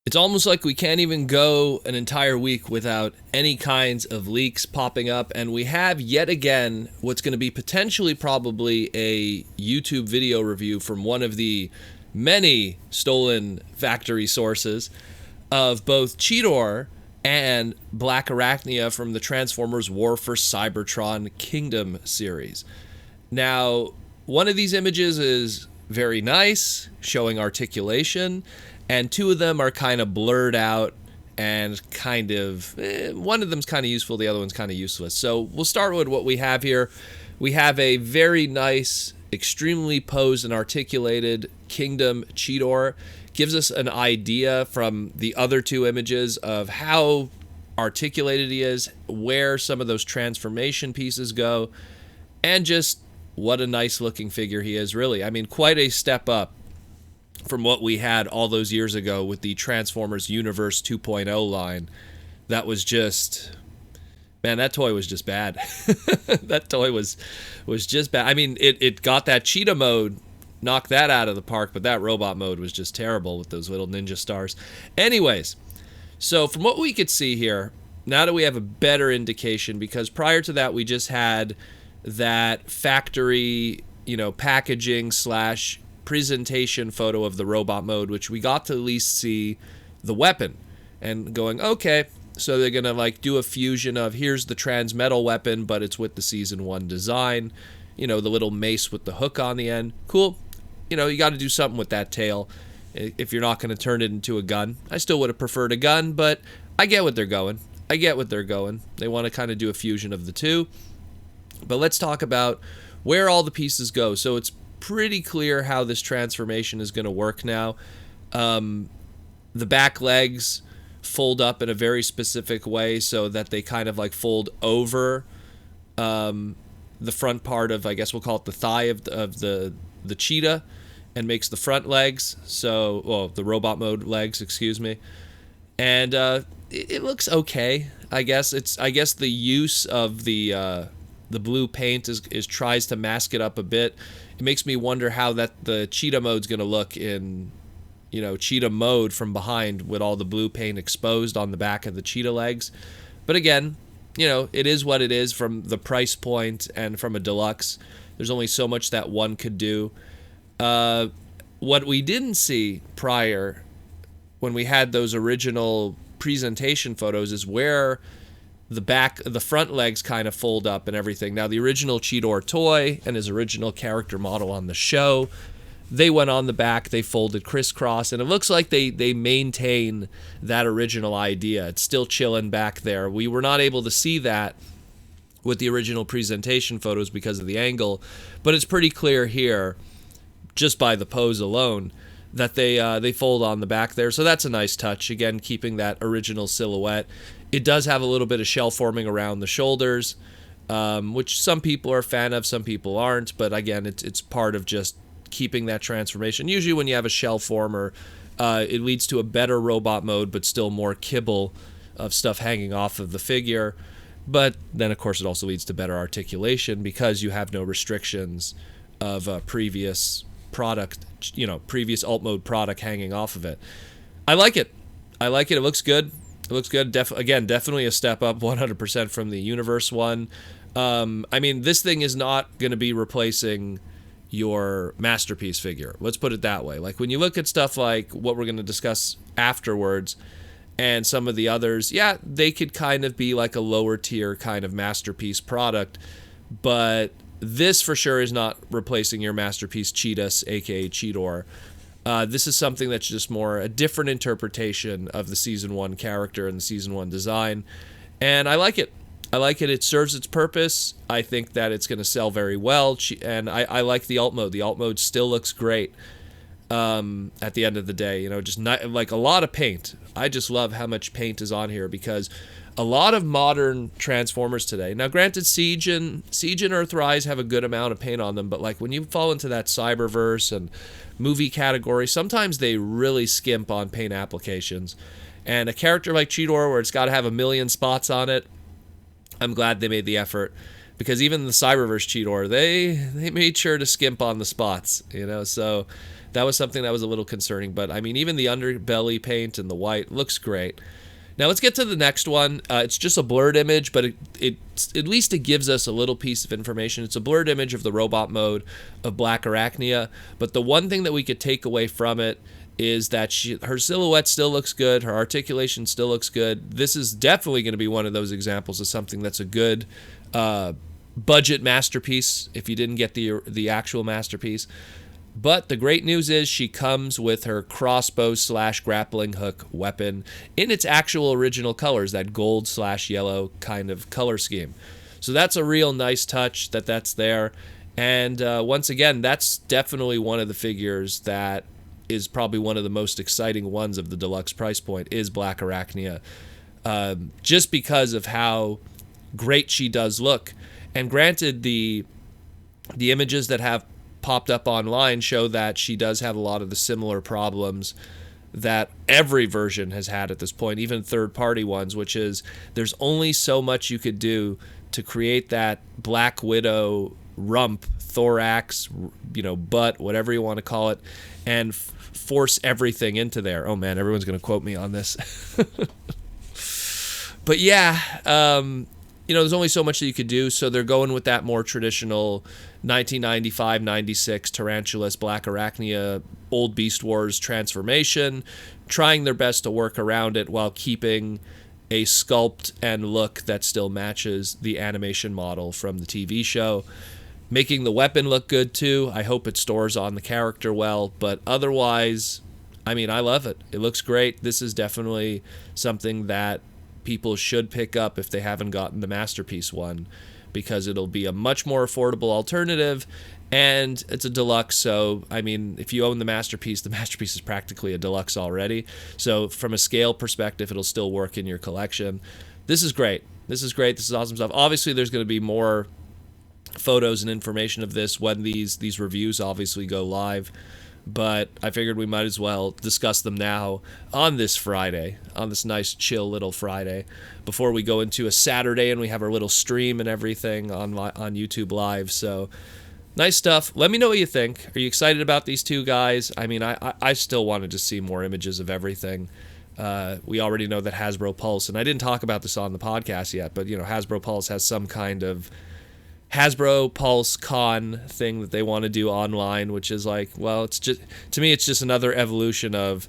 It's almost like we can't even go an entire week without any kinds of leaks popping up, and we have yet again what's going to be potentially probably a YouTube video review from one of the many stolen factory sources of both Cheetor and Blackarachnia from the Transformers War for Cybertron Kingdom series. Now, one of these images is very nice, showing articulation, and two of them are kind of blurred out and kind of, one of them's kind of useful, the other one's kind of useless. So we'll start with what we have here. We have a very nice, extremely posed and articulated Kingdom Cheetor. Gives us an idea from the other two images of how articulated he is, where some of those transformation pieces go, and just what a nice looking figure he is, really. I mean, quite a step up from what we had all those years ago with the Transformers Universe 2.0 line. That was just, man, that toy was just bad. That toy was just bad. I mean, it got that cheetah mode, knocked that out of the park, but that robot mode was just terrible with those little ninja stars. Anyways, so from what we could see here, now that we have a better indication, because prior to that we just had that factory, packaging / presentation photo of the robot mode, which we got to at least see the weapon and going, okay, so they're gonna do a fusion of here's the transmetal weapon, but it's with the season 1 design, the little mace with the hook on the end. Cool. You got to do something with that tail if you're not going to turn it into a gun. I still would have preferred a gun, but I get what they're going. They want to kind of do a fusion of the two. But let's talk about where all the pieces go. So it's pretty clear how this transformation is going to work now. The back legs fold up in a very specific way so that they kind of fold over the front part of, I guess we'll call it the thigh of the cheetah, and makes the front legs, the robot mode legs, excuse me. And it looks okay, I guess. I guess the use of the blue paint is tries to mask it up a bit. It makes me wonder how the cheetah mode's going to look in, cheetah mode from behind with all the blue paint exposed on the back of the cheetah legs. But again, it is what it is from the price point, and from a deluxe, there's only so much that one could do. What we didn't see prior, when we had those original presentation photos, is where the front legs kind of fold up and everything. Now, the original Cheetor toy and his original character model on the show, they went on the back, they folded crisscross, and it looks like they maintain that original idea. It's still chilling back there. We were not able to see that with the original presentation photos because of the angle, but it's pretty clear here, just by the pose alone, that they fold on the back there. So that's a nice touch. Again, keeping that original silhouette. It does have a little bit of shell forming around the shoulders, which some people are a fan of, some people aren't. But again, it's part of just keeping that transformation. Usually when you have a shell former, it leads to a better robot mode, but still more kibble of stuff hanging off of the figure. But then, of course, it also leads to better articulation because you have no restrictions of previous product, previous alt mode product hanging off of it. I like it. It looks good. Definitely a step up 100% from the Universe one. I mean, this thing is not going to be replacing your masterpiece figure. Let's put it that way. When you look at stuff like what we're going to discuss afterwards and some of the others, yeah, they could kind of be like a lower tier kind of masterpiece product, but this for sure is not replacing your masterpiece Cheetah, aka Cheetor. This is something that's just more a different interpretation of the Season 1 character and the Season 1 design. And I like it. It serves its purpose. I think that it's going to sell very well. And I like the alt mode. The alt mode still looks great at the end of the day. Just not, a lot of paint. I just love how much paint is on here because a lot of modern Transformers today. Now, granted, Siege and Earthrise have a good amount of paint on them, but when you fall into that Cyberverse and movie category, sometimes they really skimp on paint applications. And a character like Cheetor, where it's got to have a million spots on it, I'm glad they made the effort because even the Cyberverse Cheetor, they made sure to skimp on the spots, so that was something that was a little concerning. But I mean, even the underbelly paint and the white looks great. Now let's get to the next one. It's just a blurred image, but it at least it gives us a little piece of information. It's a blurred image of the robot mode of Blackarachnia, but the one thing that we could take away from it is that her silhouette still looks good, her articulation still looks good. This is definitely going to be one of those examples of something that's a good budget masterpiece if you didn't get the actual masterpiece. But the great news is she comes with her crossbow / grappling hook weapon in its actual original colors, that gold / yellow kind of color scheme. So that's a real nice touch that's there. And once again, that's definitely one of the figures that is probably one of the most exciting ones of the deluxe price point, is Blackarachnia. Just because of how great she does look. And granted, the images that have popped up online show that she does have a lot of the similar problems that every version has had at this point, even third-party ones, which is there's only so much you could do to create that Black Widow rump, thorax, butt, whatever you want to call it, and force everything into there. Oh man, everyone's going to quote me on this. But yeah, there's only so much that you could do, so they're going with that more traditional 1995-96 Tarantulas Blackarachnia Old Beast Wars transformation, trying their best to work around it while keeping a sculpt and look that still matches the animation model from the TV show. Making the weapon look good too. I hope it stores on the character well, but otherwise, I mean, I love it. It looks great. This is definitely something that people should pick up if they haven't gotten the Masterpiece one, because it'll be a much more affordable alternative, and it's a deluxe. So I mean, if you own the Masterpiece is practically a deluxe already, so from a scale perspective it'll still work in your collection. This is great. This is awesome stuff. Obviously there's going to be more photos and information of this when these reviews obviously go live, but I figured we might as well discuss them now on this Friday, on this nice chill little Friday, before we go into a Saturday and we have our little stream and everything on YouTube Live. So nice stuff. Let me know what you think. Are you excited about these two guys? I mean, I still wanted to see more images of everything. We already know that Hasbro Pulse, and I didn't talk about this on the podcast yet, but Hasbro Pulse has some kind of Hasbro Pulse Con thing that they want to do online, which is like, well, it's just, to me, it's just another evolution of,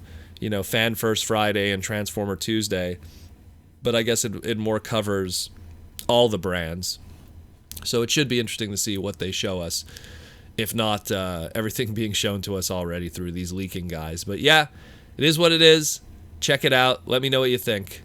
Fan First Friday and Transformer Tuesday, but I guess it more covers all the brands. So it should be interesting to see what they show us, if not everything being shown to us already through these leaking guys. But yeah, it is what it is. Check it out. Let me know what you think.